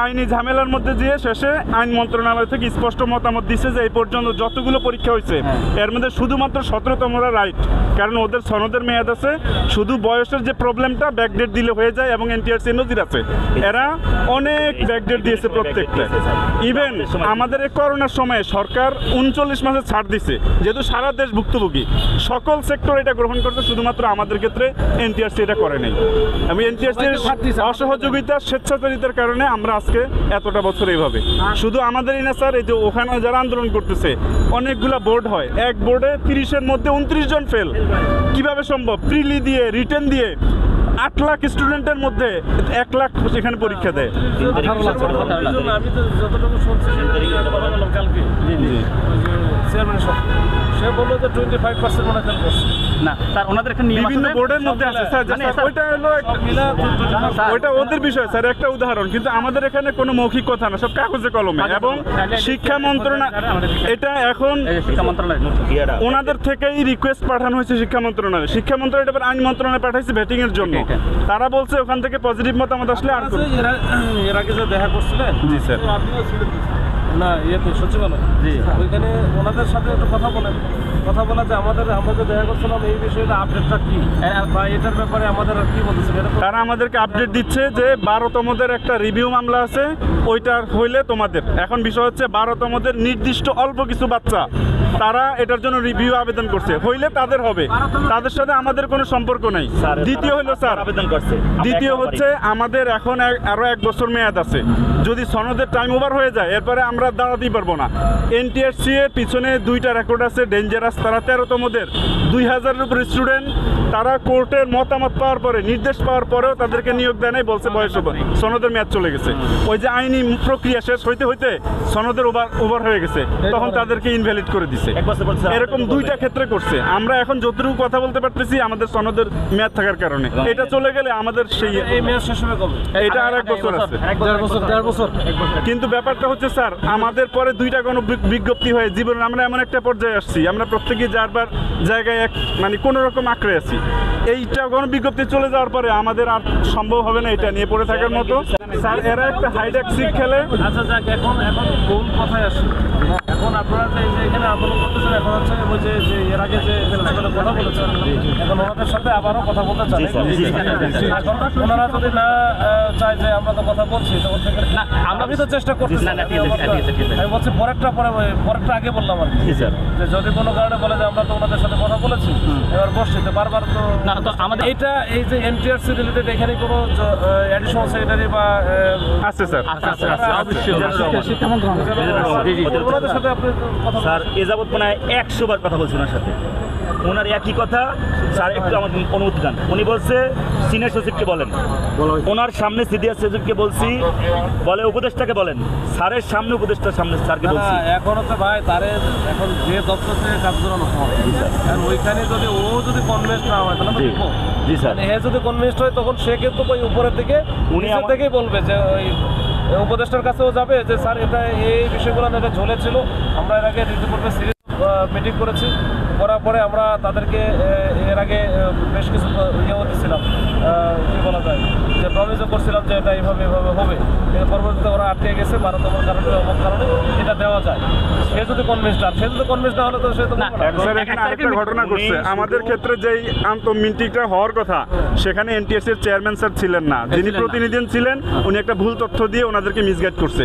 আইনি ঝামেলার মধ্যে দিয়ে শেষে আইন মন্ত্রণালয় থেকে স্পষ্ট মতামত দিচ্ছে যে এই পর্যন্ত যতগুলো পরীক্ষা হয়েছে এর মধ্যে শুধুমাত্র 17তমরা রাইট, কারণ ওদের সনদের মেয়াদ আছে, শুধু বয়সের যে প্রবলেমটা ব্যাকডেট দিলে হয়ে যায় এবং এনটিআরসি নজির আছে, এরা অনেক ব্যাকডেট দিয়েছে প্রত্যেকটা। ইভেন আমাদের এই করোনার সময় সরকার 39 মাসে ছাড় দিছে, যেহেতু সারা দেশ ভুক্তভোগী, সকল সেক্টর এটা গ্রহণ করছে, শুধুমাত্র আমাদের ক্ষেত্রে এনটিআরসি এটা করে নাই। আমি এনটিআরসির অসহযোগিতা স্বেচ্ছাচারিতার কারণে আমরা আজকে এতটা বছর এইভাবে, শুধু আমাদেরই না স্যার, এই যে ওখানে যারা আন্দোলন করতেছে অনেকগুলা বোর্ড হয়, এক বোর্ডে 30-এর মধ্যে 29 জন ফেল, কিভাবে সম্ভব? প্রিলি দিয়ে রিটেন দিয়ে 8 লাখ স্টুডেন্টের মধ্যে 1 লাখ সেখানে পরীক্ষা দেয়। আমি তো যতটুকু শুনছি কালকে সে বললো যে 25% মনে ফেল করছে। না স্যার, ওনাদের একটা নিয়ম বিভিন্ন বোর্ডের মধ্যে আছে স্যার, ওইটা হলো ওইটা ওদের বিষয় স্যার, একটা উদাহরণ, কিন্তু আমাদের এখানে কোনো মৌখিক কথা না, সব কাগজে কলমে। এবং শিক্ষা মন্ত্রণালয় এটা এখন ওনাদের থেকেই রিকোয়েস্ট পাঠানো হয়েছে শিক্ষা মন্ত্রণালয়, শিক্ষা মন্ত্রণালয় এটা আইন মন্ত্রণালয় পাঠাইছে ভেটিং এর জন্য। তারা বলছে ওখান থেকে পজিটিভ মতামত আসলে আর এর আগে যে দেখা করছিলেন। জি স্যার। না ইয়েতে সচিবালয়, জি, ওইখানে ওনাদের সাথে একটু কথা বলেন, কথা বলা যে আমরা যে দেখা করছিলাম এই বিষয়টা আপডেটটা কি বা এটার ব্যাপারে আমাদের কি বলতেছে। তারা আমাদেরকে আপডেট দিচ্ছে যে 12তমদের একটা রিভিউ মামলা আছে, ওইটার হইলে তোমাদের, এখন বিষয় হচ্ছে 12তমদের নির্দিষ্ট অল্প কিছু বাচ্চা তারা এটার জন্য রিভিউ আবেদন করছে, হইলে তাদের হবে, তাদের সাথে আমাদের কোনো সম্পর্ক নাই। দ্বিতীয় হলো স্যার, দ্বিতীয় হচ্ছে আমাদের এখন আরো 1 বছর মেয়াদ আছে, যদি সনদের টাইম ওভার হয়ে যায় এরপরে আমরা দাঁড়াতেই পারবো না। এনটিআরসি এর পিছনে 2টা রেকর্ড আছে ডেঞ্জারাস, তারা 13তমদের 2000-এর উপর স্টুডেন্ট, তারা কোর্টের মতামত পাওয়ার পরে, নির্দেশ পাওয়ার পরেও তাদেরকে নিয়োগ দেয় নাই, বলছে বয়স সনদের মেয়াদ চলে গেছে। ওই যে আইনি প্রক্রিয়া শেষ হইতে হইতে সনদের ওভার হয়ে গেছে, তখন তাদেরকে ইনভ্যালিড করে দিছে। এরকম 2টা ক্ষেত্রে করছে। আমরা এখন যতটুকু কথা বলতে পারতেছি আমাদের সনদের মেয়াদ থাকার কারণে, এটা চলে গেলে আমাদের সেই মেয়াদ শেষ হবে কবে? এটা আর 1 বছর আছে, 1.5 বছর। কিন্তু ব্যাপারটা হচ্ছে স্যার, আমাদের পরে 2টা কোনো বিজ্ঞপ্তি হয়ে জীবনে আমরা এমন একটা পর্যায়ে আসছি, আমরা প্রত্যেকে যারবার জায়গায় মানে কোনো রকম আঁকড়ে আছি। এইটা কোনো বিজ্ঞপ্তি চলে যাওয়ার পরে আমাদের আর সম্ভব হবে না এটা নিয়ে পড়ে থাকার মতো। স্যার এরা একটা হাইড্যাক্সিক খেলে। আচ্ছা যাক, এখন ভুল কথায় আসি। এখন আপনারা যে এখানে আন্দোলন করতেছেন, এখন হচ্ছে ওই যে এর আগে যে কথা বলেছেন, এখন ওনাদের সাথে আবারও কথা বলতে চান। ওনারা যদি না চায় যে আমরা তো কথা বলছি, তখন সেখানে আমি তো চেষ্টা করতেছি। আমি বলছি পরেরটা আগে বললাম আর কি, যে যদি কোনো কারণে বলে যে আমরা তো ওনাদের সাথে কথা বলেছি, এবার বসছি তো বারবার তো না, তো আমাদের এইটা এই যে এনটিআরসি রিলেটেড এখানে কোনো অ্যাডিশনাল সেক্রেটারি বা আছে স্যার, ওনাদের সাথে আপনি কথা স্যার এ যাবৎ মানে 100 বার কথা বলছি ওনার সাথে, ওনার একই কথা। স্যার একটু আমাকে অনুমতি দেন। উনি বলছে সিনিয়র সচিবকে বলেন, ওনার সামনে সিনিয়র সচিবকে বলছি, বলে উপদেষ্টাকে বলেন, স্যারের সামনে উপদেষ্টার সামনে স্যারকে বলছি। এখন হচ্ছে ভাই তারে এখন যে দপ্তর থেকে কাজ করানো হয়, আর ওইখানে যদি ও যদি কনভিন্স না হয় তাহলে জি স্যার, হে যদি কনভিন্স হয় তখন সে কিন্তু ওই উপরের দিকে উনি থেকেই বলবে যে ওই উপদেষ্টার কাছেও যাবে যে স্যার এটা এই বিষয়গুলো এটা ঝুলেছিল, আমরা এর আগে ইতিপূর্বে সিরিজ মিটিং করেছি, করার পরে আমরা তাদেরকে এর আগে বেশ কিছু ইয়েও দিচ্ছিলাম, কী বলা যায়, যে প্রমিসও করছিলাম যে এটা এইভাবে হবে, কিন্তু পরবর্তীতে ওরা আটকে গেছে 12তমর কারণে, অমুক কারণে এটা দেওয়া যায়। সে যদি কনভিন্স না হলে তো সে তো আরেকটা ঘটনা ঘটছে আমাদের ক্ষেত্রে, যেই মিটিংটা হওয়ার কথা সেখানে এনটিএসসি এর চেয়ারম্যান স্যার ছিলেন না, যিনি প্রতিনিধি ছিলেন উনি একটা ভুল তথ্য দিয়ে ওনাদেরকে মিসগাইড করছে।